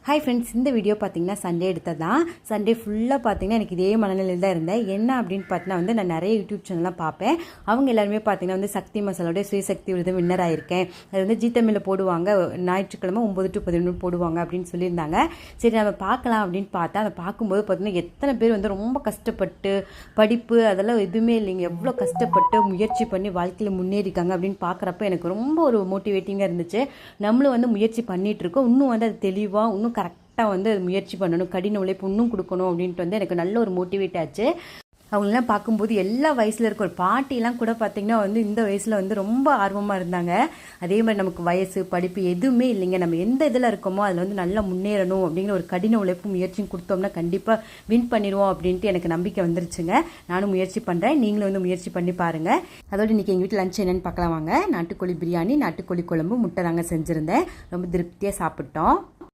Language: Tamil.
ஹாய் ஃப்ரெண்ட்ஸ், இந்த வீடியோ பார்த்தீங்கன்னா சண்டே எடுத்தது தான். சண்டே ஃபுல்லாக பார்த்தீங்கன்னா எனக்கு இதே மனநிலையில் தான் இருந்தேன். என்ன அப்படின்னு பார்த்தீங்கன்னா நான் நிறைய யூடியூப் சேனல்லாம் பார்ப்பேன். அவங்க எல்லாருமே பார்த்தீங்கன்னா சக்தி மசாலோட சுயசக்தி விருது வின்னர் ஆயிருக்கேன். அது ஜீ தமிழில் போடுவாங்க, ஞாயிற்றுக்கிழமை 9 to 11 போடுவாங்க அப்படின்னு சொல்லியிருந்தாங்க. சரி நம்ம பார்க்கலாம் அப்படின்னு பார்த்தா அதை பார்க்கும்போது பார்த்தீங்கன்னா எத்தனை பேர் ரொம்ப கஷ்டப்பட்டு படிப்பு அதெல்லாம் எதுவுமே இல்லைங்க, எவ்வளோ கஷ்டப்பட்டு முயற்சி பண்ணி வாழ்க்கையில் முன்னேறிக்காங்க அப்படின்னு பார்க்குறப்ப எனக்கு ரொம்ப ஒரு மோட்டிவேட்டிங்காக இருந்துச்சு. நம்மளும் முயற்சி பண்ணிகிட்டு இருக்கோம், இன்னும் அது தெளிவாக இன்னும் கரெக்டாக அது முயற்சி பண்ணணும், கடின உழைப்பு இன்னும் கொடுக்கணும் அப்படின்ட்டு எனக்கு நல்ல ஒரு மோட்டிவேட் ஆச்சு. அவங்களெலாம் பார்க்கும்போது எல்லா வயசில் இருக்க ஒரு பாட்டிலாம் கூட பார்த்திங்கன்னா இந்த வயசில் ரொம்ப ஆர்வமாக இருந்தாங்க. அதே மாதிரி நமக்கு வயசு படிப்பு எதுவுமே இல்லைங்க, நம்ம எந்த இதில் இருக்கோமோ அதில் நல்லா முன்னேறணும் அப்படிங்கிற ஒரு கடின உழைப்பு முயற்சியும் கொடுத்தோம்னா கண்டிப்பாக வின் பண்ணிடுவோம் அப்படின்ட்டு எனக்கு நம்பிக்கை வந்துருச்சுங்க. நானும் முயற்சி பண்ணுறேன், நீங்களும் முயற்சி பண்ணி பாருங்கள். அதோடு இன்றைக்கி எங்கள் வீட்டில் லஞ்ச் என்னென்னு பார்க்கலாம் வாங்க. நாட்டுக்கோழி பிரியாணி, நாட்டுக்கோழி குழம்பு, முட்டை தாங்க செஞ்சுருந்தேன். ரொம்ப திருப்தியாக சாப்பிட்டோம்.